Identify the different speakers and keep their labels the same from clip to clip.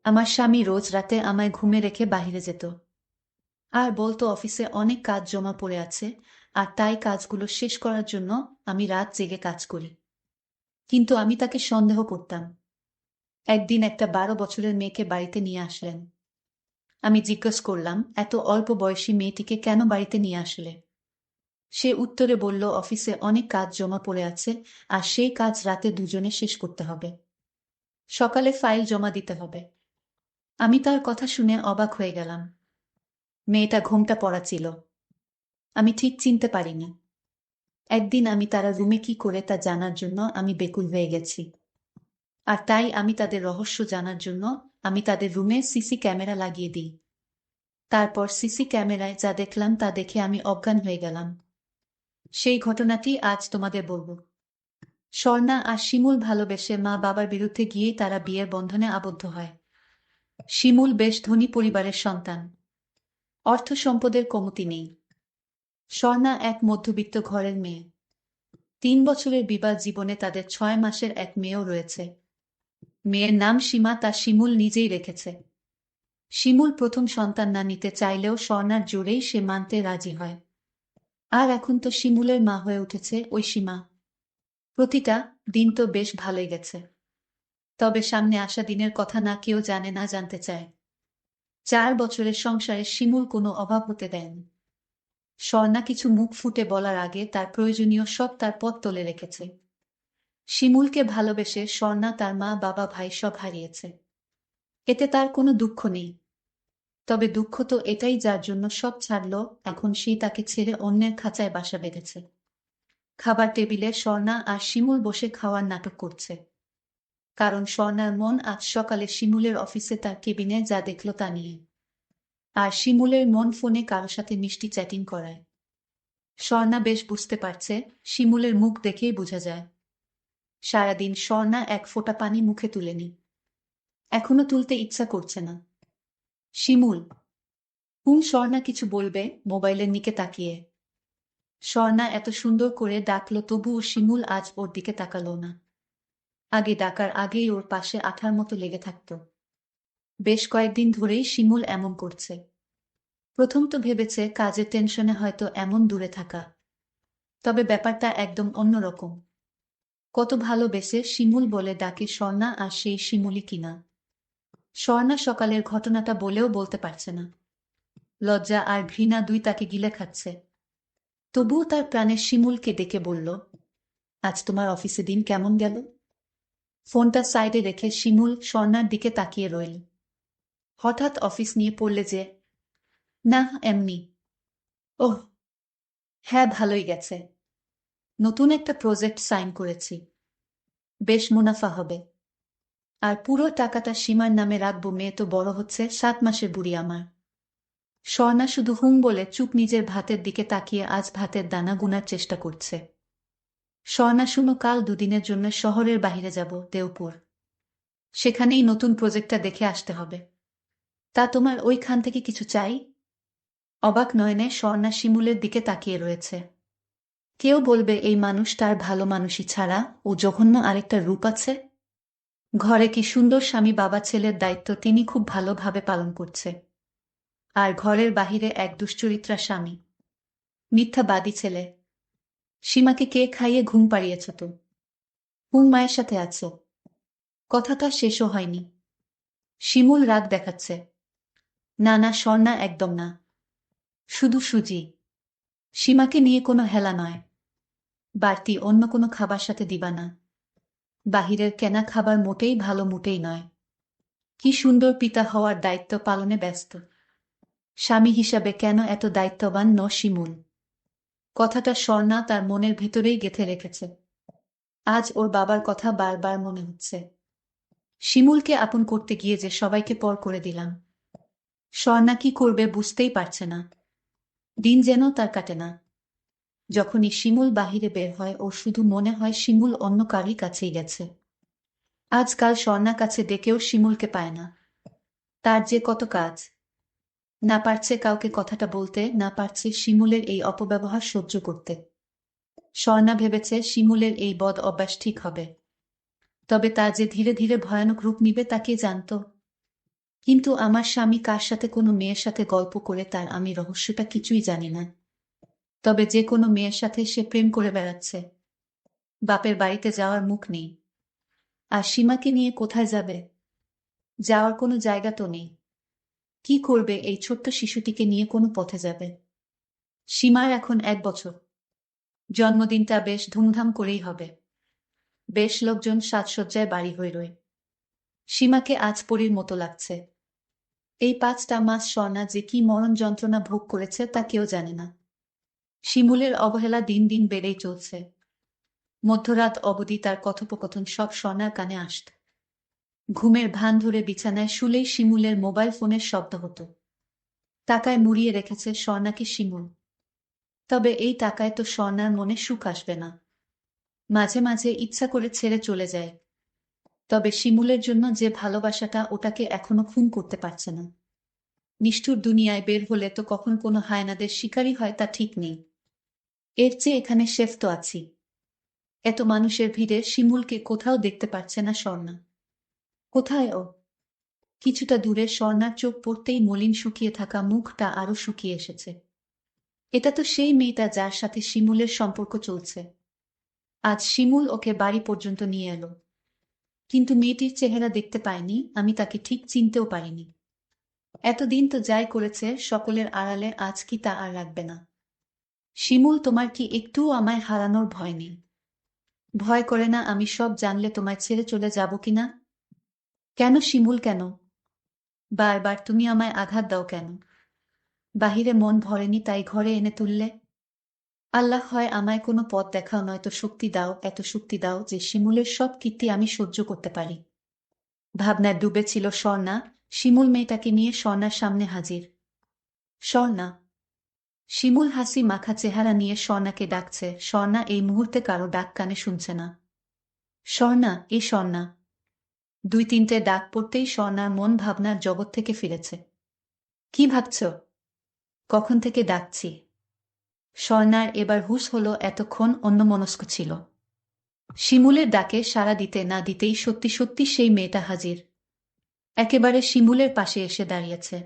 Speaker 1: আমার স্বামী রোজ রাতে আমায় ঘুমে রেখে বাহিরে যেত আর বলতো অফিসে অনেক কাজ জমা পড়ে আছে, আর তাই কাজগুলো শেষ করার জন্য আমি রাত জেগে কাজ করি। কিন্তু আমি তাকে সন্দেহ করতাম। একদিন একটা 12 বছরের মেয়েকে বাড়িতে নিয়ে আসলেন। আমি জিজ্ঞেস করলাম, এত অল্প বয়সী মেয়েটিকে কেন বাড়িতে নিয়ে আসলে? সে উত্তরে বলল, অফিসে অনেক কাজ জমা পড়ে আছে, আর সেই কাজ রাতে দুজনে শেষ করতে হবে। সকালে ফাইল জমা দিতে হবে। আমি তার কথা শুনে অবাক হয়ে গেলাম। মেয়েটা ঘোমটা পরা ছিল। আমি ঠিক চিনতে পারিনি। একদিন আমি তারা রুমে কি করে তা জানার জন্য আমি বেকুল হয়ে গেছি। আর তাই আমি তাদের রহস্য জানার জন্য আমি তাদের রুমে সিসি ক্যামেরা লাগিয়ে দিই। তারপর সিসি ক্যামেরায় যা দেখলাম তা দেখে আমি অজ্ঞান হয়ে গেলাম। সেই ঘটনাটি আজ তোমাদের বলবো। স্বর্ণা আর শিমুল ভালোবেসে মা বাবার বিরুদ্ধে গিয়েই তারা বিয়ের বন্ধনে আবদ্ধ হয়। শিমুল বেশ ধনী পরিবারের সন্তান। অর্থ সম্পদের কমতি নেই। স্বর্ণা এক মধ্যবিত্ত ঘরের মেয়ে। 3 বছরের বিবাহ জীবনে তাদের 6 মাসের এক মেয়েও রয়েছে। মেয়ের নাম সীমা, তা শিমুল নিজেই রেখেছে। শিমুল প্রথম সন্তান না নিতে চাইলেও স্বর্ণার জোরেই সে মানতে রাজি হয়। আর এখন তো শিমুলের মা হয়ে উঠেছে ওই সীমা। প্রতিটা দিন তো বেশ ভালোই গেছে। তবে সামনে আসা দিনের কথা না কেউ জানে না জানতে চায়। 4 বছরের সংসারে শিমুল কোনো অভাব হতে দেয়নি। স্বর্ণা কিছু মুখ ফুটে বলার আগে তার প্রয়োজনীয় সব তার পথ তুলে রেখেছে। শিমুলকে ভালোবেসে স্বর্ণা তার মা বাবা ভাই সব হারিয়েছে। এতে তার কোনো দুঃখ নেই। তবে দুঃখ তো এটাই, যার জন্য সব ছাড়ল, এখন সেই তাকে ছেড়ে অন্যের খাঁচায় বাসা বেঁধেছে। খাবার টেবিলে স্বর্ণা আর শিমুল বসে খাওয়ার নাটক করছে। কারণ স্বর্ণার মন আজ সকালে শিমুলের অফিসে তার কেবিনে যা দেখল তা নিয়ে। আর শিমুলের মন ফোনে কারো সাথে মিষ্টি চ্যাটিং করায়। স্বর্ণা বেশ বুঝতে পারছে, শিমুলের মুখ দেখেই বোঝা যায়। সারাদিন স্বর্ণা এক ফোঁটা পানি মুখে তুলেনি। এখনো তুলতে ইচ্ছা করছে না। শিমুল। স্বর্ণা কিছু বলবে, মোবাইলের নিকে তাকিয়ে। স্বর্ণা এত সুন্দর করে ডাকলো, তবুও শিমুল আজ ওর দিকে তাকালো না। আগে ডাকার আগেই ওর পাশে আঠার মতো লেগে থাকত। বেশ কয়েকদিন ধরেই শিমুল এমন করছে। প্রথম তো ভেবেছে কাজের টেনশনে হয়তো এমন দূরে থাকা। তবে ব্যাপারটা একদম অন্যরকম। কত ভালোবেসে শিমুল বলে ডাকে স্বর্ণা, আর সেই শিমুলই কিনা। স্বর্ণা সকালের ঘটনাটা বলেও বলতে পারছে না। লজ্জা আর ঘৃণা দুই তাকে গিলে খাচ্ছে। তবুও তার প্রাণের শিমুলকে ডেকে বলল, আজ তোমার অফিসে দিন কেমন গেল? ফোনটা সাইডে রেখে শিমুল স্বর্ণার দিকে তাকিয়ে রইল। হঠাৎ অফিস নিয়ে পড়লে যে? না, এমনি। ওহ, হ্যাঁ, ভালোই গেছে। নতুন একটা প্রজেক্ট সাইন করেছি। বেশ মুনাফা হবে। আর পুরো টাকাটা সীমার নামে রাখবো। মেয়ে তো বড় হচ্ছে, 7 মাসের বুড়ি আমার। স্বর্ণা শুধু হুম বলে চুপ, নিজের ভাতের দিকে তাকিয়ে আজ ভাতের দানা গুনার চেষ্টা করছে। স্বর্ণা, শুনো, কাল 2 দিনের জন্য শহরের বাইরে যাব, দেওপুর। সেখানেই নতুন প্রজেক্টটা দেখে আসতে হবে। তা তোমার ওইখান থেকে কিছু চাই? অবাক নয়নে স্বর্ণা শিমুলের দিকে তাকিয়ে রয়েছে। কেউ বলবে এই মানুষটার ভালো মানুষই ছাড়া ও জঘন্য আরেকটা রূপ আছে। ঘরে কি সুন্দর স্বামী, বাবা, ছেলের দায়িত্ব তিনি খুব ভালোভাবে পালন করছে। আর ঘরের বাহিরে এক দুশ্চরিত্রা স্বামী, মিথ্যাবাদী ছেলে। সীমাকে কে খাইয়ে ঘুম পাড়িয়েছ তো? মায়ের সাথে আছো। কথাটা শেষও হয়নি। শিমুল রাগ দেখাচ্ছে। না না স্বর্ণা, একদম না। শুধু সুজি। সীমাকে নিয়ে কোনো হেলা নয়। বাড়তি অন্য কোনো খাবার সাথে দিবা না। বাহিরের কেনা খাবার মোটেই ভালো, মোটেই নয়। কি সুন্দর পিতা হওয়ার দায়িত্ব পালনে ব্যস্ত। স্বামী হিসাবে কেন এত দায়িত্ববান ন শিমুল? কথাটা স্বর্ণা তার মনের ভেতরেই গেঁথে রেখেছে। আজ ওর বাবার কথা বারবার মনে হচ্ছে। শিমুলকে আপন করতে গিয়ে যে সবাইকে পর করে দিলাম। স্বর্ণা কি করবে বুঝতেই পারছে না। দিন যেন তার কাটে না। যখনই শিমুল বাহিরে বের হয় ও শুধু মনে হয় শিমুল অন্য কারই কাছেই গেছে। আজকাল স্বর্ণা কাছে ডেকেও শিমুলকে পায় না। তার যে কত কাজ। না পারছে কাউকে কথাটা বলতে, না পারছে শিমুলের এই অপব্যবহার সহ্য করতে। স্বর্ণা ভেবেছে শিমুলের এই বদ অভ্যাস ঠিক হবে। তবে তা যে ধীরে ধীরে ভয়ানক রূপ নিবে তা কে জানত। কিন্তু আমার স্বামী কার সাথে কোনো মেয়ের সাথে গল্প করে তার আমি রহস্যটা কিছুই জানি না। তবে যে কোনো মেয়ের সাথে সে প্রেম করে বেড়াচ্ছে। বাপের বাড়িতে যাওয়ার মুখ নেই। আর সীমাকে নিয়ে কোথায় যাবে? যাওয়ার কোনো জায়গা তো নেই। কি করবে এই ছোট্ট শিশুটিকে নিয়ে কোনো পথে যাবে? সীমার এখন 1 বছর। জন্মদিনটা বেশ ধুমধাম করেই হবে। বেশ লোকজন সাজসজ্জায় বাড়ি হইরই। সীমাকে আজ পরীর মতো লাগছে। এই 5টা মাস স্বর্ণা যে কি মরণ যন্ত্রণা ভোগ করেছে তা কেউ জানে না। শিমুলের অবহেলা দিন দিন বেড়েই চলছে। মধ্যরাত অবধি তার কথোপকথন সব স্বর্ণার কানে আসত। ঘুমের ভান ধরে বিছানায় শুলেই শিমুলের মোবাইল ফোনের শব্দ হতো। টাকায় মুড়িয়ে রেখেছে স্বর্ণাকে শিমুল। তবে এই টাকায় তো স্বর্ণার মনে সুখ আসবে না। মাঝে মাঝে ইচ্ছা করে ছেড়ে চলে যায়। তবে শিমুলের জন্য যে ভালোবাসাটা ওটাকে এখনো খুন করতে পারছে না। নিষ্ঠুর দুনিয়ায় বের হলে তো কখন কোনো হায়নাদের শিকারী হয় তা ঠিক নেই। এর চেয়ে এখানে শেফ তো আছি। এত মানুষের ভিড়ে শিমুলকে কোথাও দেখতে পারছে না স্বর্ণা। কোথায় ও? কিছুটা দূরে স্বর্ণার চোখ পড়তেই মলিন শুকিয়ে থাকা মুখটা আরো শুকিয়ে এসেছে। এটা তো সেই মেয়েটা যার সাথে শিমুলের সম্পর্ক চলছে। আজ শিমুল ওকে বাড়ি পর্যন্ত নিয়ে এলো। কিন্তু মেয়েটির চেহারা দেখতে পাইনি, আমি তাকে ঠিক চিনতেও পারিনি। এতদিন তো যাই করেছে সকলের আড়ালে, আজ কি তা আর রাখবে না? শিমুল, তোমার কি একটুও আমায় হারানোর ভয় নেই? ভয় করে না আমি সব জানলে তোমায় ছেড়ে চলে যাব কিনা? কেন শিমুল, কেন? বারবার তুমি আমায় আঘাত দাও কেন? বাহিরে মন ভরেনি তাই ঘরে এনে তুললে? আল্লাহ, হয় আমায় কোনো পথ দেখাও, নয়তো শক্তি দাও, এত শক্তি দাও যে শিমুলের সব কীর্তি আমি সহ্য করতে পারি। ভাবনায় ডুবে ছিল স্বর্ণা। শিমুল মেয়েটাকে নিয়ে স্বর্ণার সামনে হাজির। স্বর্ণা। শিমুল হাসি মাখা চেহারা নিয়ে স্বর্ণাকে ডাকছে। স্বর্ণা এই মুহূর্তে কারো ডাক কানে শুনছে না। স্বর্ণা, এই স্বর্ণা। 2-3টে ডাক পড়তেই স্বর্ণার মন ভাবনার জগৎ থেকে ফিরেছে। কি ভাবছ? কখন থেকে ডাকছি? স্বর্ণার এবার হুঁশ হলো, এতক্ষণ অন্যমনস্ক ছিল। শিমুলের ডাকে সাড়া দিতে না দিতেই সত্যি সত্যি সেই মেয়েটা হাজির। একেবারে শিমুলের পাশে এসে দাঁড়িয়েছে।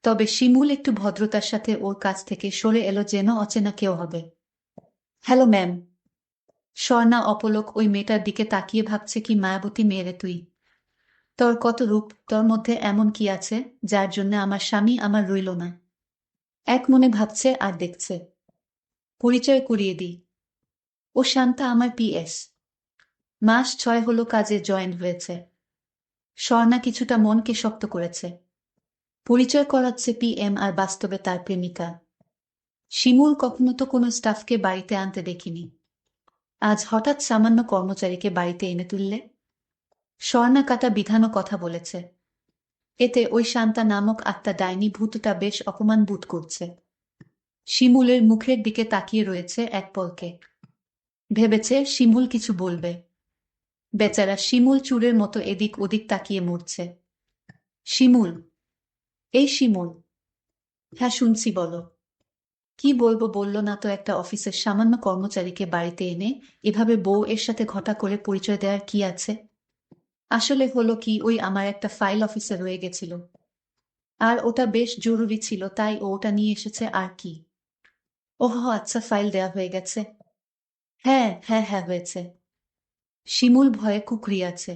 Speaker 1: তবে শিমুল একটু ভদ্রতার সাথে ওর কাছ থেকে সরে এলো, যেন অচেনা কেউ হবে। Hello ma'am. স্বর্ণা অপলক ওই মেয়েটার দিকে তাকিয়ে ভাবছে, কি মায়াবতী মেয়েরে তুই! তোর কত রূপ, তোর মধ্যে এমন কি আছে যার জন্য আমার স্বামী আমার রইল না? এক মনে ভাবছে আর দেখছে। পরিচয় করিয়ে দিই। ও শান্তা, আমার PS। মাস 6 হলো কাজে জয়েন হয়েছে। স্বর্ণা কিছুটা মনকে শক্ত করেছে। পরিচয় করাচ্ছে PM, আর বাস্তবে তার প্রেমিকা। শিমুল কখনো তো কোনো স্টাফকে বাড়িতে আনতে দেখিনি। আজ হঠাৎ সামান্য কর্মচারীকে বাড়িতে এনে তুললে? স্বর্ণা কাটা বিধানও কথা বলেছে। এতে ওই শান্তা নামক আত্মা ডাইনি ভূতটা বেশ অপমান বোধ করছে। শিমুলের মুখের দিকে তাকিয়ে রয়েছে এক পলকে। ভেবেছে শিমুল কিছু বলবে। বেচারা শিমুল চুরের মতো এদিক ওদিক তাকিয়ে মরছে। শিমুল। এই শিমুল। হ্যাঁ শুনছি, বলো। কি বলবো বলল না তো, একটা অফিসের সামান্য কর্মচারীকে বাড়িতে এনে এভাবে বউ এর সাথে ঘটা করে পরিচয় দেওয়ার কি আছে? আসলে হলো কি, ওই আমার একটা ফাইল অফিসে রয়ে গেছিল। আর ওটা বেশ জরুরি ছিল, তাই ও ওটা নিয়ে এসেছে আর কি। ওহ আচ্ছা, ফাইল দেয়া হয়ে গেছে। হ্যাঁ হ্যাঁ হ্যাঁ, হয়েছে। শিমুল ভয়ে কুঁকড়িয়াছে।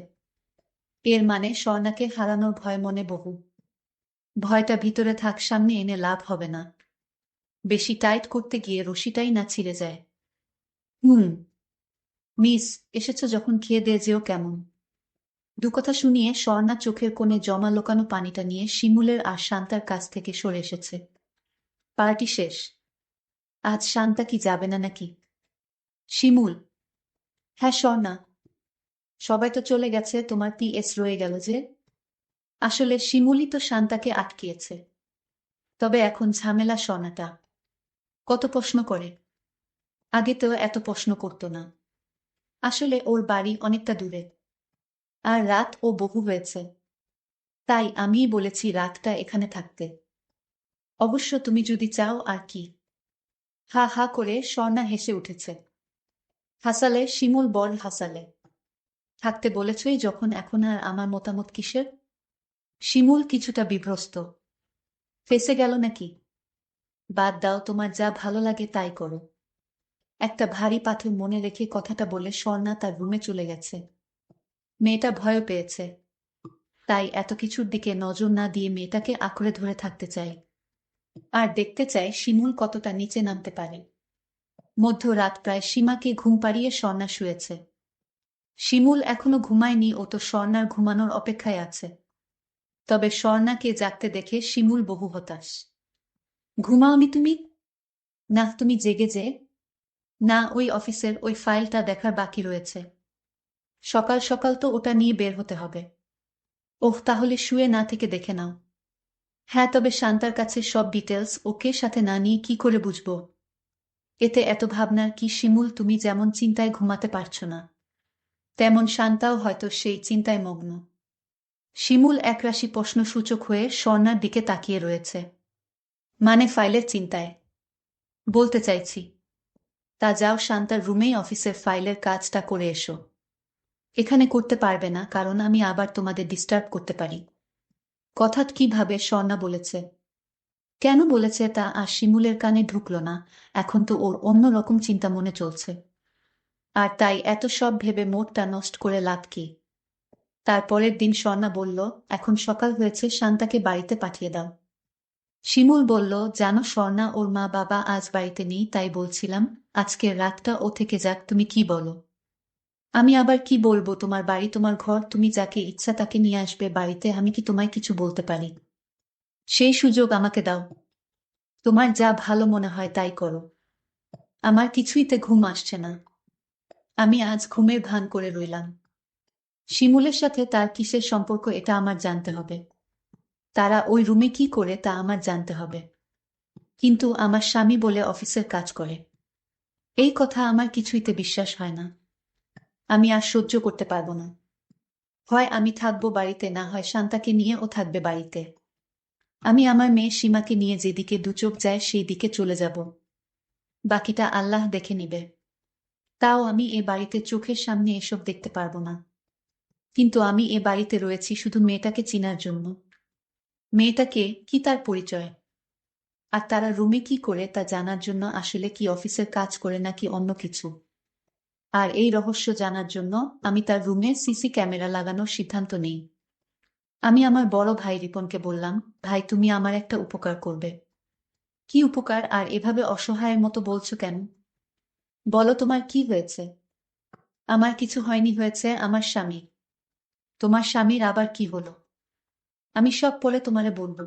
Speaker 1: এর মানে স্বর্ণাকে হারানোর ভয় মনে বহু। ভয়টা ভিতরে থাক, সামনে এনে লাভ হবে না। বেশি টাইট করতে গিয়ে রশিটাই না ছিঁড়ে যায়। হুম। মিস, এসেছ যখন খেয়ে দিয়ে যেও কেমন? দুকথা শুনিয়ে স্বর্ণা চোখের কোণে জমা লোকানো পানিটা নিয়ে শিমুলের আর শান্তার কাছ থেকে সরে এসেছে। পার্টি শেষ। আজ শান্তা কি যাবে না নাকি? শিমুল। হ্যাঁ স্বর্ণা। সবাই তো চলে গেছে, তোমার PS রয়ে গেল যে। আসলে শিমুলই তো শান্তাকে আটকিয়েছে। তবে এখন ঝামেলা স্বর্ণাটা। কত প্রশ্ন করে। আগে তো এত প্রশ্ন করতো না। আসলে ওর বাড়ি অনেকটা দূরে। আর রাত ও বহু হয়েছে। তাই আমিই বলেছি রাতটা এখানে থাকতে। অবশ্য তুমি যদি চাও আর কি। হা হা করে স্বর্ণা হেসে উঠেছে। হাসালে শিমুল, বল হাসালে। থাকতে বলেছই যখন, এখন আর আমার মতামত কিসের? শিমুল কিছুটা বিভ্রস্ত। ফেঁসে গেল নাকি? বাদ দাও, তোমার যা ভালো লাগে তাই করো। একটা ভারী পাথর মনে রেখে কথাটা বলে স্বর্ণা তার রুমে চলে গেছে। মেয়েটা ভয় পেয়েছে, তাই এত কিছুর দিকে নজর না দিয়ে মেয়েটাকে আঁকড়ে ধরে থাকতে চায়। আর দেখতে চায় শিমুল কতটা নিচে নামতে পারে। মধ্যরাত প্রায়, সীমাকে ঘুম পাড়িয়ে স্বর্ণা শুয়েছে। শিমুল এখনো ঘুমায়নি, ও তো স্বর্ণার ঘুমানোর অপেক্ষায় আছে। তবে স্বর্ণাকে জাগতে দেখে শিমুল বহু হতাশ। ঘুমাওনি তুমি? না, তুমি জেগে যে? না, ওই অফিসের ওই ফাইলটা দেখার বাকি রয়েছে। সকাল সকাল তো ওটা নিয়ে বের হতে হবে। ওহ, তাহলে শুয়ে না থেকে দেখে নাও। হ্যাঁ, তবে শান্তার কাছে সব ডিটেলস ওকে সাথে না নিয়ে কি করে বুঝবো? এতে এত ভাবনার কি শিমুল? তুমি যেমন চিন্তায় ঘুমাতে পারছো না, তেমন শান্তাও হয়তো সেই চিন্তায় মগ্ন। শিমুল একরাশি প্রশ্নসূচক হয়ে স্বর্ণার দিকে তাকিয়ে রয়েছে। মানে ফাইলের চিন্তায়? বলতে চাইছি। তা যাও, শান্তার রুমেই অফিসের ফাইলের কাজটা করে এসো। এখানে করতে পারবে না, কারণ আমি আবার তোমাদের ডিস্টার্ব করতে পারি। কথা কিভাবে স্বর্ণা বলেছে? কেন বলেছে তা আর শিমুলের কানে ঢুকল না। এখন তো ওর অন্যরকম চিন্তা মনে চলছে। আর তাই এত সব ভেবে মোডটা নষ্ট করে লাভ কি? তারপরের দিন স্বর্ণা বলল, এখন সকাল হয়েছে, শান্তাকে বাড়িতে পাঠিয়ে দাও। শিমুল বলল, জানো স্বর্ণা, ওর মা বাবা আজ বাড়িতে নেই, তাই বলছিলাম আজকের রাতটা ও থেকে যাক। তুমি কি বলো? আমি আবার কি বলবো? তোমার বাড়ি, তোমার ঘর, তুমি যাকে ইচ্ছা তাকে নিয়ে আসবে বাড়িতে। আমি কি তোমায় কিছু বলতে পারি? সেই সুযোগ আমাকে দাও। তোমার যা ভালো মনে হয় তাই করো। আমার কিছুইতে ঘুম আসছে না। আমি আজ ঘুমের ভান করে রইলাম। শিমুলের সাথে তার কিসের সম্পর্ক এটা আমার জানতে হবে। তারা ওই রুমে কি করে তা আমার জানতে হবে। কিন্তু আমার স্বামী বলে অফিসের কাজ করে, এই কথা আমার কিছুইতে বিশ্বাস হয় না। আমি আর সহ্য করতে পারবো না। হয় আমি থাকবো বাড়িতে, না হয় শান্তাকে নিয়ে ও থাকবে বাড়িতে। আমি আমার মেয়ে সীমাকে নিয়ে যেদিকে দুচোখ যায় সেই দিকে চলে যাব। বাকিটা আল্লাহ দেখে নিবে। তাও আমি এ বাড়িতে চোখের সামনে এসব দেখতে পারবো না। কিন্তু আমি এ বাড়িতে রয়েছি শুধু মেয়েটাকে চিনার জন্য। মেয়েটাকে কি, তার পরিচয়। আর তারা রুমে কি করে তা জানার জন্য। আসলে কি অফিসের কাজ করে নাকি অন্য কিছু। আর এই রহস্য জানার জন্য আমি তার রুমে সিসি ক্যামেরা লাগানোর সিদ্ধান্ত নেই। আমি আমার বড় ভাই রিপনকে বললাম, ভাই তুমি আমার একটা উপকার করবে। কি উপকার? আর এভাবে অসহায়ের মতো বলছো কেন? বলো, তোমার কি হয়েছে? আমার কিছু হয়নি, হয়েছে আমার স্বামী। তোমার স্বামীর আবার কি হলো? আমি সব পরে তোমারে বলবো।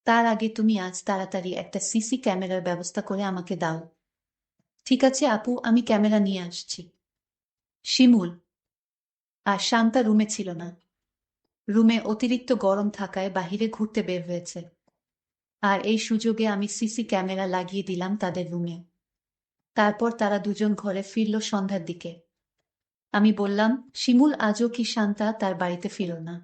Speaker 1: তার আগে তুমি আজ তাড়াতাড়ি একটা সিসি ক্যামেরার ব্যবস্থা করে আমাকে দাও। ঠিক আছে আপু, আমি ক্যামেরা নিয়ে আসছি। শিমুল আর শান্তা রুমে ছিল না। রুমে অতিরিক্ত গরম থাকায় বাহিরে ঘুরতে বের হয়েছে। আর এই সুযোগে আমি সিসি ক্যামেরা লাগিয়ে দিলাম তাদের রুমে। তারপর তারা দুজন ঘরে ফিরল সন্ধ্যার দিকে। আমি বললাম, শিমুল আজও কি শান্তা তার বাড়িতে ফিরল না?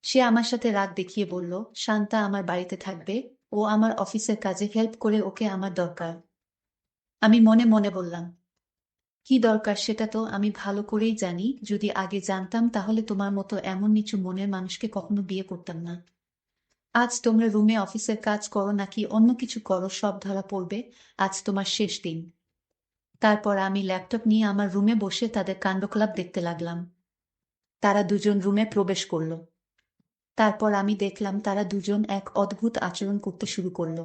Speaker 1: সে আমার সাথে রাগ দেখিয়ে বলল, শান্তা আমার বাড়িতে থাকবে, ও আমার অফিসের কাজে হেল্প করে, ওকে আমার দরকার। আমি মনে মনে বললাম, কি দরকার সেটা তো আমি ভালো করেই জানি। যদি আগে জানতাম তাহলে তোমার মতো এমন নিচু মনের মানুষকে কখনো বিয়ে করতাম না। আজ তোমরা রুমে অফিসের কাজ করো নাকি অন্য কিছু করো, সব ধরা পড়বে। আজ তোমার শেষ দিন। তারপর আমি ল্যাপটপ নিয়ে আমার রুমে বসে তাদের কাণ্ডকলাপ দেখতে লাগলাম। তারা দুজন রুমে প্রবেশ করল। তারপর আমি দেখলাম তারা দুজন এক অদ্ভুত আচরণ করতে শুরু করল।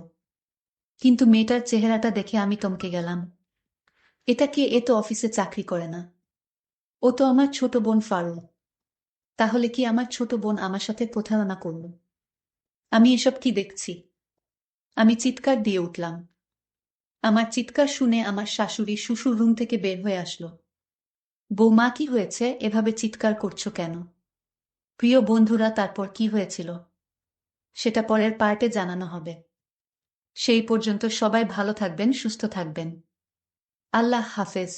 Speaker 1: কিন্তু মেয়েটার চেহারাটা দেখে আমি থমকে গেলাম। এটা কে? এ তো অফিসে চাকরি করে না। ও তো আমার ছোট বোন ফারুক। তাহলে কি আমার ছোট বোন আমার সাথে প্রতারণা করল? আমি এসব কি দেখছি? আমি চিৎকার দিয়ে উঠলাম। আমার চিৎকার শুনে আমার শাশুড়ি শ্বশুর রুম থেকে বের হয়ে আসলো। বৌমা, কি হয়েছে? এভাবে চিৎকার করছো কেন? প্রিয় বন্ধুরা, তারপর কি হয়েছিল সেটা পরের পার্টে জানানো হবে। সেই পর্যন্ত সবাই ভালো থাকবেন, সুস্থ থাকবেন। আল্লাহ হাফেজ।